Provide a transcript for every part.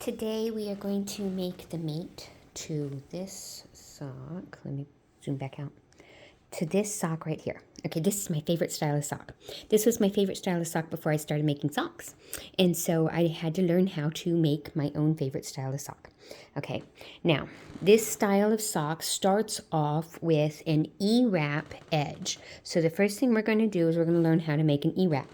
Today we are going to make the mate to this sock. Let me zoom back out. To this sock right here. Okay, this is my favorite style of sock. This was my favorite style of sock before I started making socks. And so I had to learn how to make my own favorite style of sock. Okay, now this style of sock starts off with an E-wrap edge. So the first thing we're going to do is we're going to learn how to make an E-wrap.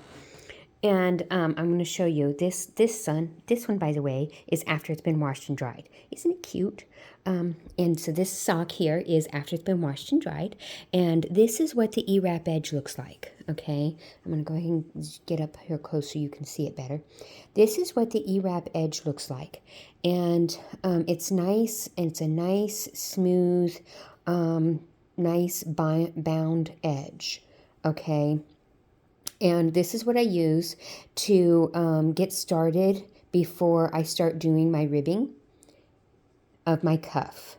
And I'm going to show you this one, by the way, is after it's been washed and dried. Isn't it cute? And so this sock here is after it's been washed and dried. And this is what the E-wrap edge looks like, okay? I'm going to go ahead and get up here close so you can see it better. This is what the E-wrap edge looks like. And it's nice, and it's a nice, smooth, nice bound edge, okay? And this is what I use to get started before I start doing my ribbing of my cuff.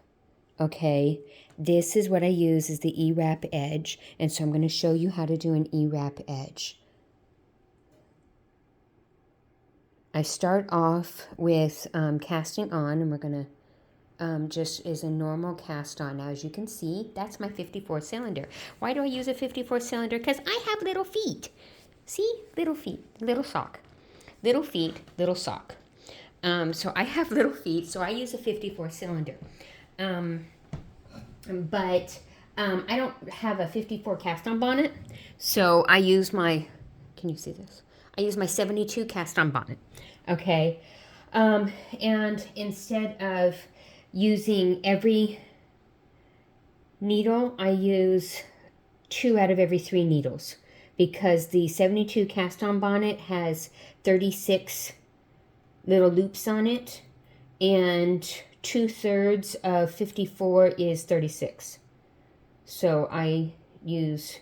Okay, this is what I use is the E-wrap edge. And so I'm going to show you how to do an E-wrap edge. I start off with casting on, and we're going to just is a normal cast on. Now, as you can see, that's my 54 cylinder. Why do I use a 54 cylinder? Because I have little feet. See? Little feet, little sock. Little feet, little sock. So I have little feet, so I use a 54 cylinder. But I don't have a 54 cast on bonnet, so I use my, can you see this? I use my 72 cast on bonnet, okay? And instead of using every needle, I use 2 out of every 3 needles, because the 72 cast on bonnet has 36 little loops on it, and 2/3 of 54 is 36. So I use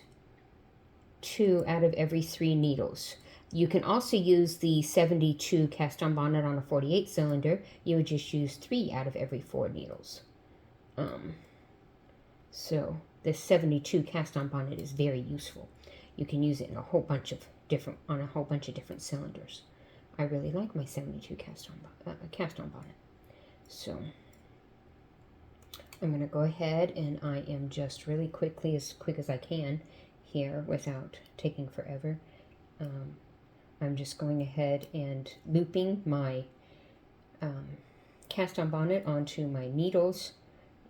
2 out of every 3 needles. You can also use the 72 cast on bonnet on a 48 cylinder. You would just use 3 out of every 4 needles. So the 72 cast on bonnet is very useful. You can use it in a whole bunch of different cylinders. I really like my 72 cast on bonnet. So I'm going to go ahead, and I am just really as quick as I can here without taking forever. I'm just going ahead and looping my cast on bonnet onto my needles.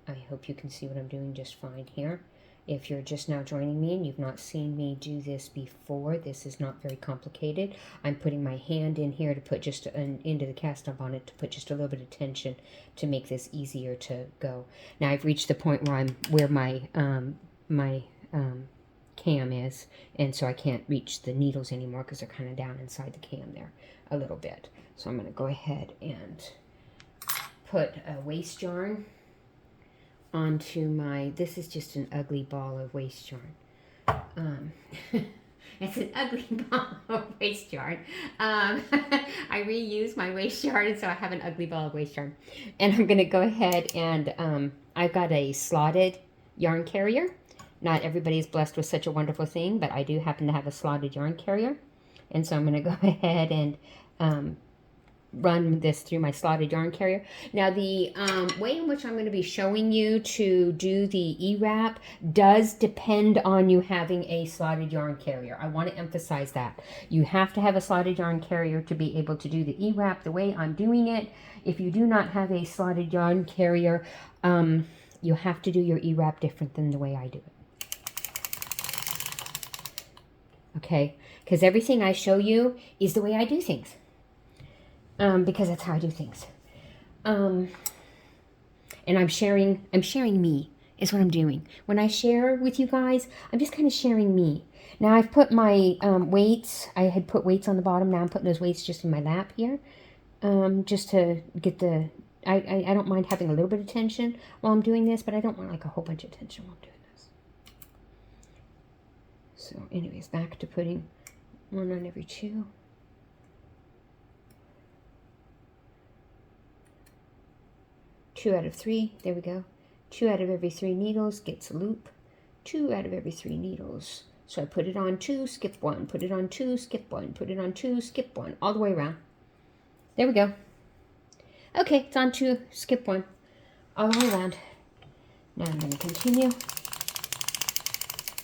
I hope you can see what I'm doing just fine here. If you're just now joining me and you've not seen me do this before, this is not very complicated. I'm putting my hand in here to put just into the cast on bonnet to put just a little bit of tension to make this easier to go. Now I've reached the point where my cam is, and so I can't reach the needles anymore because they're kind of down inside the cam there a little bit. So I'm going to go ahead and put a waste yarn onto my, this is just an ugly ball of waste yarn. It's an ugly ball of waste yarn. I reuse my waste yarn, so I have an ugly ball of waste yarn. And I'm going to go ahead and I've got a slotted yarn carrier. Not everybody is blessed with such a wonderful thing, but I do happen to have a slotted yarn carrier. And so I'm going to go ahead and run this through my slotted yarn carrier. Now the way in which I'm going to be showing you to do the E-wrap does depend on you having a slotted yarn carrier. I want to emphasize that. You have to have a slotted yarn carrier to be able to do the E-wrap the way I'm doing it. If you do not have a slotted yarn carrier, you have to do your E-wrap different than the way I do it. Okay? Because everything I show you is the way I do things. Because that's how I do things. And I'm sharing me is what I'm doing. When I share with you guys, I'm just kind of sharing me. Now I've put my weights, I had put weights on the bottom, now I'm putting those weights just in my lap here. Just to get the, I don't mind having a little bit of tension while I'm doing this, but I don't want like a whole bunch of tension while I'm doing this. So anyways, back to putting 1 on every 2. Two out of 3, there we go. 2 out of every 3 needles gets a loop. 2 out of every 3 needles. So I put it on 2, skip 1, put it on 2, skip 1, put it on 2, skip 1, all the way around. There we go. Okay, it's on to skip one. All the way around. Now I'm going to continue.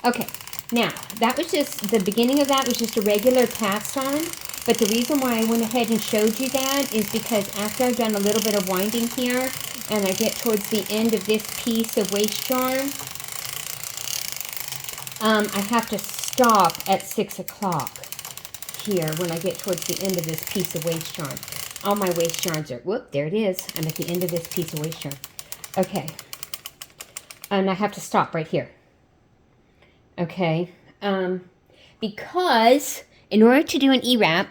Okay, now that was just, the beginning of that was just a regular cast on. But the reason why I went ahead and showed you that is because after I've done a little bit of winding here, and I get towards the end of this piece of waist yarn, I have to stop at 6 o'clock here when I get towards the end of this piece of waist yarn. All my waist yarns are, whoop, there it is. I'm at the end of this piece of waist yarn. Okay. And I have to stop right here. Okay. Because in order to do an E-wrap,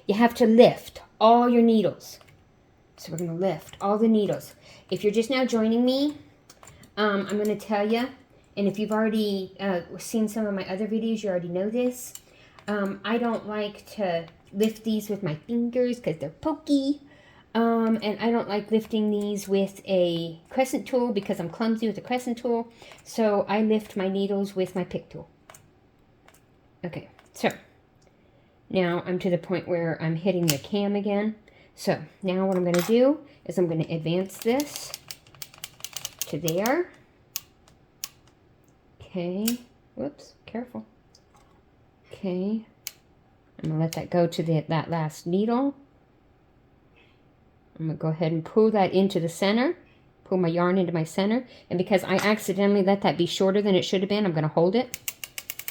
you have to lift all your needles. So we're going to lift all the needles. If you're just now joining me, I'm going to tell you, and if you've already seen some of my other videos, you already know this. I don't like to lift these with my fingers because they're pokey. And I don't like lifting these with a crescent tool because I'm clumsy with a crescent tool. So I lift my needles with my pick tool. Okay, so now I'm to the point where I'm hitting the cam again. So now what I'm going to do is I'm going to advance this to there. Okay, whoops, careful. Okay, I'm going to let that go to that last needle. I'm going to go ahead and pull that into the center, pull my yarn into my center, and because I accidentally let that be shorter than it should have been, I'm going to hold it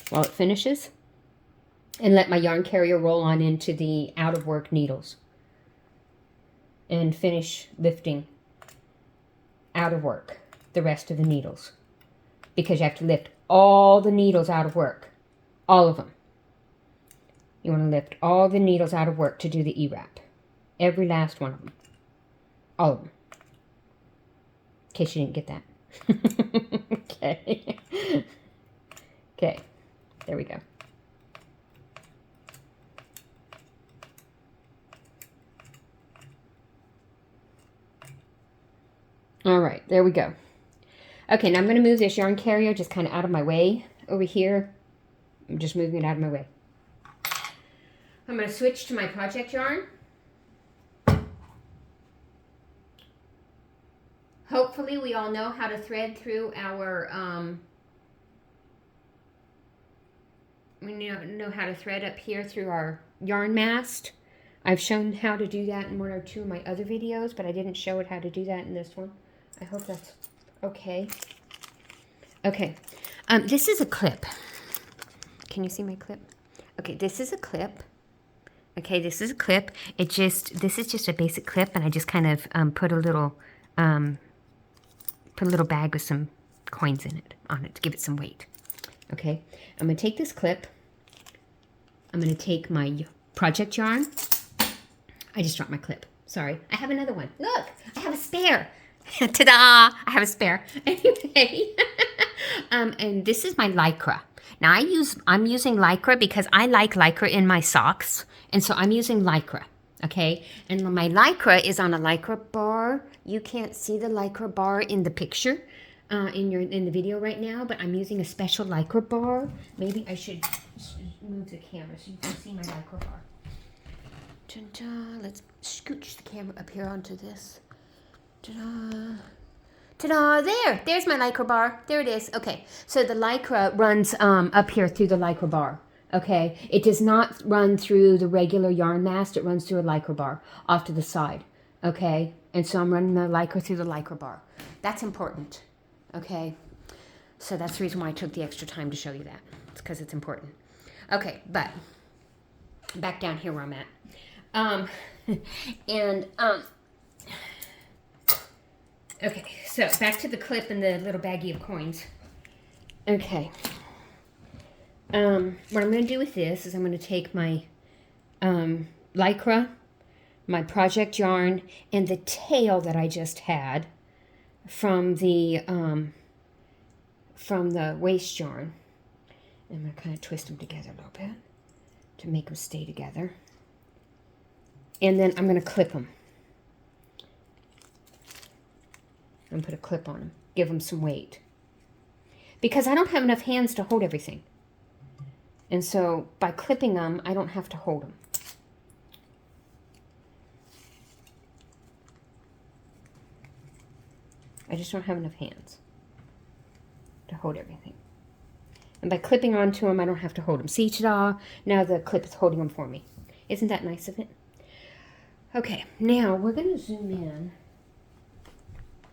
while it finishes and let my yarn carrier roll on into the out of work needles and finish lifting out of work the rest of the needles, because you have to lift all the needles out of work, all of them. You want to lift all the needles out of work to do the E-wrap, every last one of them. All of them. In case you didn't get that. Okay. Okay. There we go. All right. There we go. Okay. Now I'm going to move this yarn carrier just kind of out of my way over here. I'm just moving it out of my way. I'm going to switch to my project yarn. Hopefully we all know how to thread through our, we know how to thread up here through our yarn mast. I've shown how to do that in one or two of my other videos, but I didn't show it how to do that in this one. I hope that's okay. Okay, this is a clip. Can you see my clip? Okay, this is a clip. Okay, this is a clip. This is just a basic clip, and I just kind of put a little bag with some coins in it, on it, to give it some weight. Okay, I'm going to take this clip. I'm going to take my project yarn. I just dropped my clip. Sorry. I have another one. Look, I have a spare. Ta-da! I have a spare. Anyway, and this is my Lycra. Now I'm using Lycra because I like Lycra in my socks, and so I'm using Lycra. Okay, and my Lycra is on a Lycra bar. You can't see the Lycra bar in the picture, in the video right now, but I'm using a special Lycra bar. Maybe I should move the camera so you can see my Lycra bar. Ta-da. Let's scooch the camera up here onto this. Ta-da. Ta-da, there's my Lycra bar. There it is. Okay, so the Lycra runs up here through the Lycra bar. Okay, it does not run through the regular yarn mast. It runs through a Lycra bar off to the side. Okay, and so I'm running the Lycra through the Lycra bar. That's important. Okay, so that's the reason why I took the extra time to show you that. It's because it's important. Okay, but back down here where I'm at. Okay, so back to the clip and the little baggie of coins. Okay. What I'm going to do with this is I'm going to take my Lycra, my project yarn, and the tail that I just had from the waist yarn. And I'm going to kind of twist them together a little bit to make them stay together. And then I'm going to clip them. I'm going to put a clip on them. Give them some weight. Because I don't have enough hands to hold everything. And so by clipping them, I don't have to hold them. I just don't have enough hands to hold everything. And by clipping onto them, I don't have to hold them. See, ta-da! Now the clip is holding them for me. Isn't that nice of it? Okay, now we're going to zoom in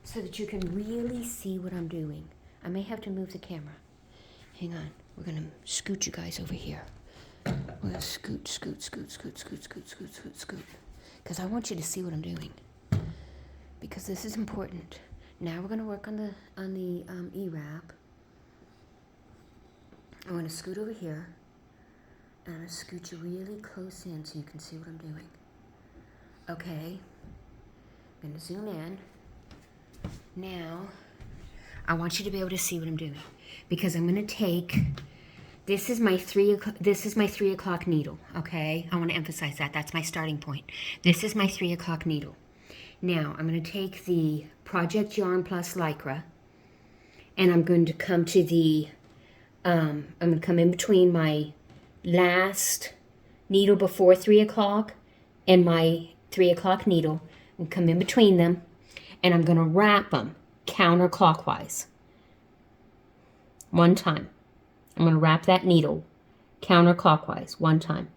so that you can really see what I'm doing. I may have to move the camera. Hang on. We're going to scoot you guys over here. We're going to scoot, scoot, scoot, scoot, scoot, scoot, scoot, scoot, scoot. Because I want you to see what I'm doing. Because this is important. Now we're going to work on the E-wrap. I'm going to scoot over here, and I'm going to scoot you really close in so you can see what I'm doing. Okay, I'm going to zoom in. Now, I want you to be able to see what I'm doing, because I'm going to take, this is my 3 o'clock needle, okay? I want to emphasize that. That's my starting point. This is my 3 o'clock needle. Now, I'm going to take the Project Yarn Plus Lycra, and I'm going to come to the I'm going to come in between my last needle before 3 o'clock and my 3 o'clock needle, and come in between them, and I'm going to wrap them counterclockwise. One time. I'm going to wrap that needle counterclockwise one time.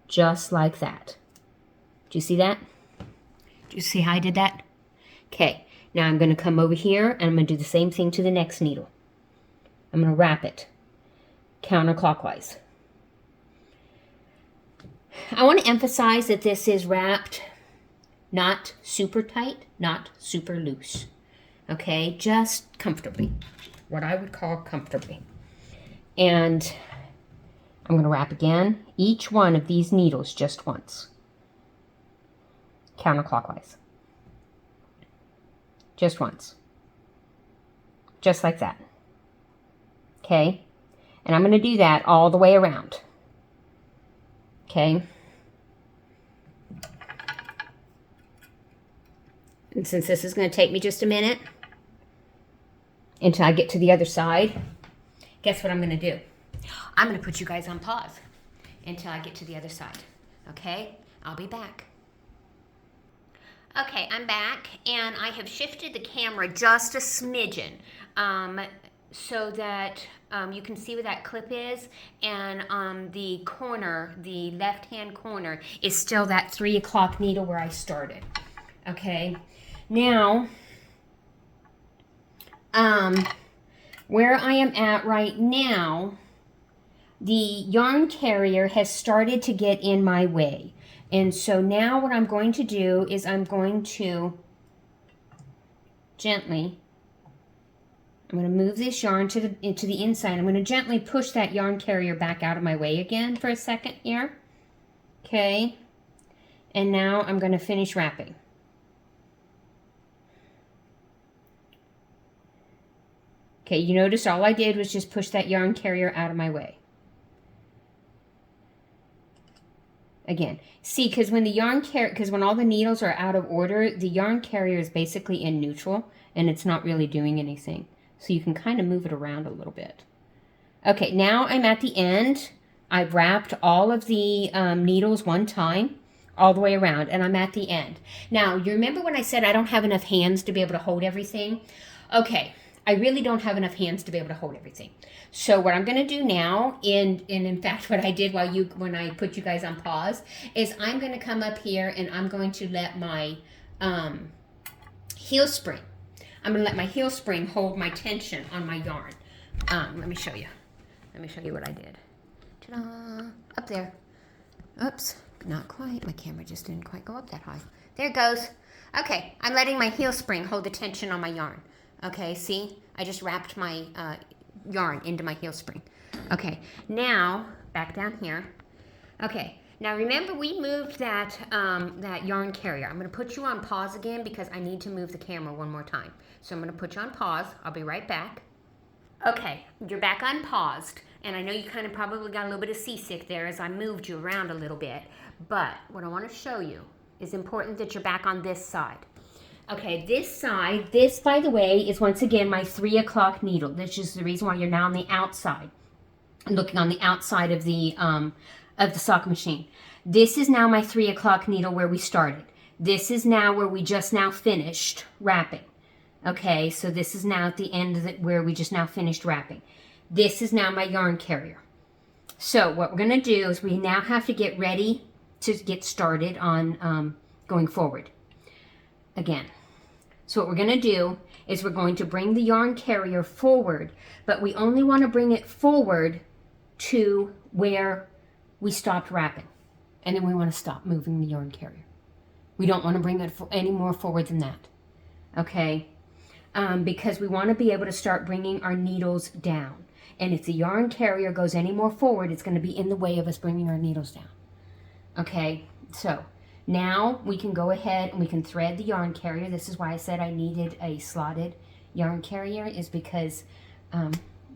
Just like that. Do you see that? Do you see how I did that? Okay. Now I'm going to come over here, and I'm going to do the same thing to the next needle. I'm going to wrap it counterclockwise. I want to emphasize that this is wrapped not super tight, not super loose. Okay, just comfortably. What I would call comfortably. And I'm going to wrap again each one of these needles just once. Counterclockwise. Just once. Just like that. Okay, and I'm going to do that all the way around. Okay. And since this is going to take me just a minute until I get to the other side, guess what I'm going to do? I'm going to put you guys on pause until I get to the other side. Okay, I'll be back. Okay, I'm back, and I have shifted the camera just a smidgen. So that you can see where that clip is, and the corner, the left-hand corner, is still that 3 o'clock needle where I started. Okay, now, where I am at right now, the yarn carrier has started to get in my way. And so now what I'm going to do is I'm going to gently, I'm going to move this yarn to the inside. I'm going to gently push that yarn carrier back out of my way again for a second here. Okay. And now I'm going to finish wrapping. Okay, you notice all I did was just push that yarn carrier out of my way. Again, see, because when when all the needles are out of order, the yarn carrier is basically in neutral, and it's not really doing anything. So you can kind of move it around a little bit. Okay, now I'm at the end. I've wrapped all of the needles one time, all the way around, and I'm at the end. Now, you remember when I said I don't have enough hands to be able to hold everything? Okay, I really don't have enough hands to be able to hold everything. So what I'm going to do now, and in fact what I did when I put you guys on pause, is I'm going to come up here and I'm going to let my heel spring. I'm going to let my heel spring hold my tension on my yarn. Let me show you. Let me show you what I did. Ta-da! Up there. Oops, not quite. My camera just didn't quite go up that high. There it goes. Okay, I'm letting my heel spring hold the tension on my yarn. Okay, see? I just wrapped my yarn into my heel spring. Okay, now, back down here. Okay, now remember we moved that, that yarn carrier. I'm going to put you on pause again because I need to move the camera one more time. So I'm going to put you on pause. I'll be right back. Okay, you're back unpaused, and I know you kind of probably got a little bit of seasick there as I moved you around a little bit, but what I want to show you is important that you're back on this side. Okay, this side, this, by the way, is once again my 3 o'clock needle. This is the reason why you're now on the outside, looking on the outside of the sock machine. This is now my 3 o'clock needle where we started. This is now where we just now finished wrapping. Okay, so this is now at the end of where we just now finished wrapping. This is now my yarn carrier. So what we're going to do is we now have to get ready to get started on going forward again. So what we're going to do is we're going to bring the yarn carrier forward, but we only want to bring it forward to where we stopped wrapping. And then we want to stop moving the yarn carrier. We don't want to bring it any more forward than that. Okay? Because we want to be able to start bringing our needles down. And if the yarn carrier goes any more forward, it's going to be in the way of us bringing our needles down. Okay? So now we can go ahead and we can thread the yarn carrier. This is why I said I needed a slotted yarn carrier, is because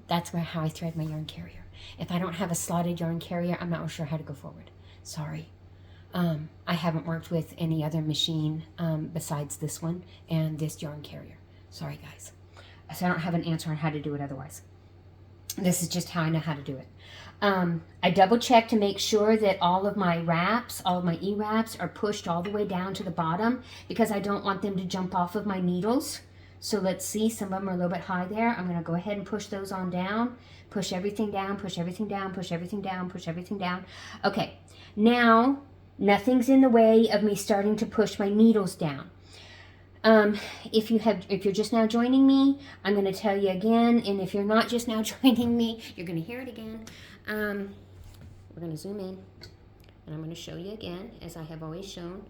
that's how I thread my yarn carrier. If I don't have a slotted yarn carrier, I'm not sure how to go forward. Sorry. I haven't worked with any other machine besides this one and this yarn carrier. Sorry, guys. So I don't have an answer on how to do it otherwise. This is just how I know how to do it. I double check to make sure that all of my wraps, all of my E-wraps are pushed all the way down to the bottom because I don't want them to jump off of my needles. So let's see, some of them are a little bit high there. I'm going to go ahead and push those on down. Push everything down, push everything down, push everything down, push everything down. Okay, now nothing's in the way of me starting to push my needles down. If you're just now joining me, I'm going to tell you again, and if you're not just now joining me, you're going to hear it again. We're going to zoom in, and I'm going to show you again, as I have always shown.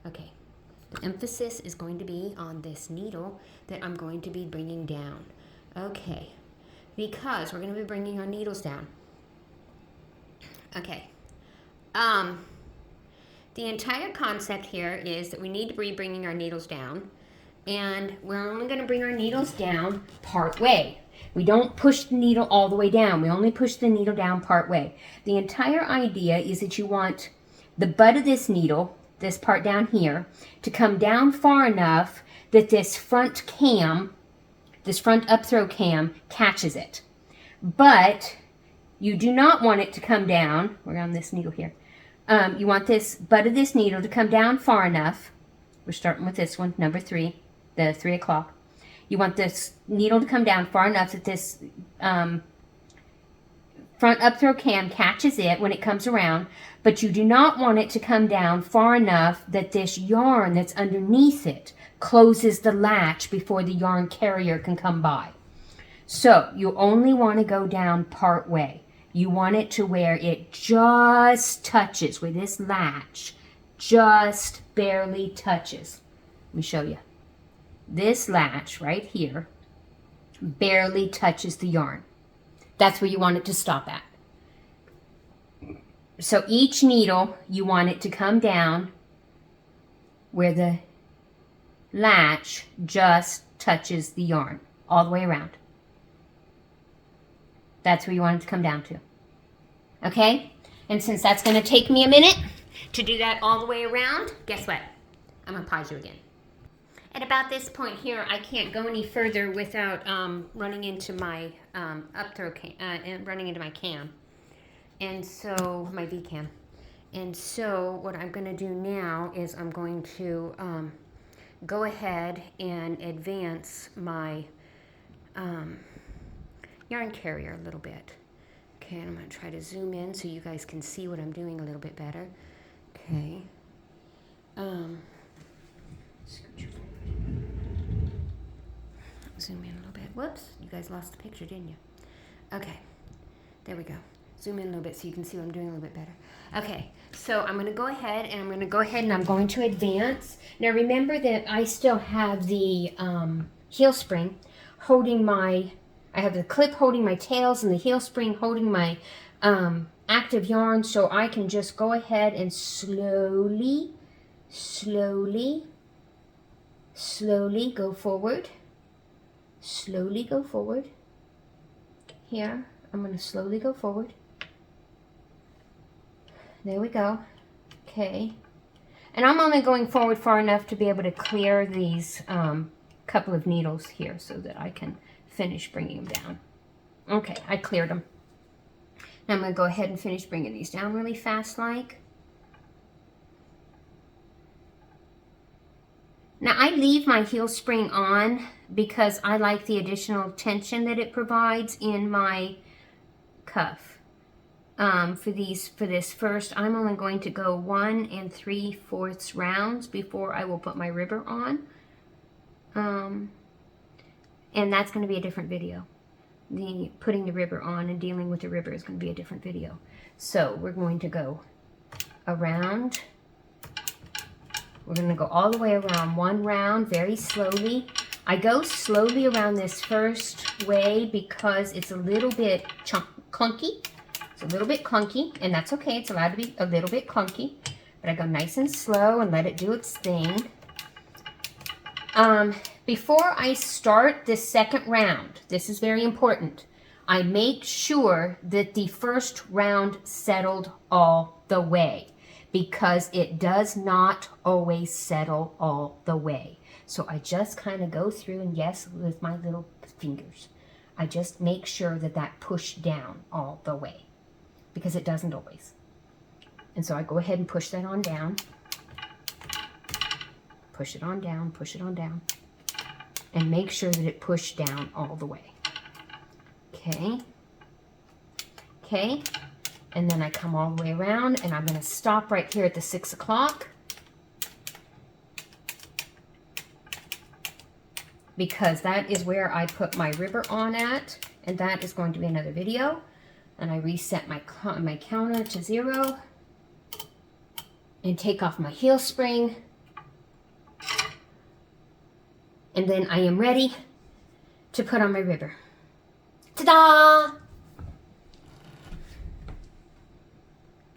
Okay, the emphasis is going to be on this needle that I'm going to be bringing down. Okay, because we're going to be bringing our needles down. Okay, the entire concept here is that we need to be bringing our needles down, and we're only going to bring our needles down part way. We don't push the needle all the way down. We only push the needle down part way. The entire idea is that you want the butt of this needle, this part down here, to come down far enough that this front cam, this front up throw cam, catches it. But you do not want it to come down, we're on this needle here, you want this butt of this needle to come down far enough. We're starting with this one, number 3, the 3 o'clock. You want this needle to come down far enough that this front up throw cam catches it when it comes around, but you do not want it to come down far enough that this yarn that's underneath it closes the latch before the yarn carrier can come by. So you only want to go down part way. You want it to where it just touches, where this latch just barely touches. Let me show you. This latch right here barely touches the yarn. That's where you want it to stop at. So each needle, you want it to come down where the latch just touches the yarn all the way around. That's where you want it to come down to. Okay? And since that's going to take me a minute to do that all the way around, guess what? I'm going to pause you again. At about this point here, I can't go any further without running into my up throw cam, and running into my cam. And so, my V cam. And so, what I'm going to do now is I'm going to go ahead and advance my yarn carrier a little bit. Okay, and I'm going to try to zoom in so you guys can see what I'm doing a little bit better. Okay. Zoom in a little bit. Whoops, you guys lost the picture, didn't you? Okay, there we go. Zoom in a little bit so you can see what I'm doing a little bit better. Okay, so I'm going to go ahead and I'm going to advance. Now remember that I still have the heel spring holding I have the clip holding my tails and the heel spring holding my active yarn, so I can just go ahead and slowly go forward. Slowly go forward. Here, I'm going to slowly go forward. There we go. Okay. And I'm only going forward far enough to be able to clear these couple of needles here so that I can finish bringing them down. Okay, I cleared them. Now I'm going to go ahead and finish bringing these down really fast like. Now I leave my heel spring on because I like the additional tension that it provides in my cuff. For this first, I'm only going to go 1 3/4 rounds before I will put my ribber on. And that's going to be a different video. The putting the ribber on and dealing with the ribber is going to be a different video. So we're going to go around. We're going to go all the way around 1 round very slowly. I go slowly around this first way because it's a little bit clunky. It's a little bit clunky, and that's okay. It's allowed to be a little bit clunky. But I go nice and slow and let it do its thing. Before I start the second round, this is very important, I make sure that the first round settled all the way, because it does not always settle all the way. So I just kind of go through, and yes, with my little fingers, I just make sure that that pushed down all the way, because it doesn't always. And so I go ahead and push that on down. Push it on down, push it on down. And make sure that it pushed down all the way. Okay. Okay. And then I come all the way around, and I'm going to stop right here at the 6 o'clock. Because that is where I put my ribber on at. And that is going to be another video. And I reset my counter to 0. And take off my heel spring. And then I am ready to put on my ribber. Ta-da!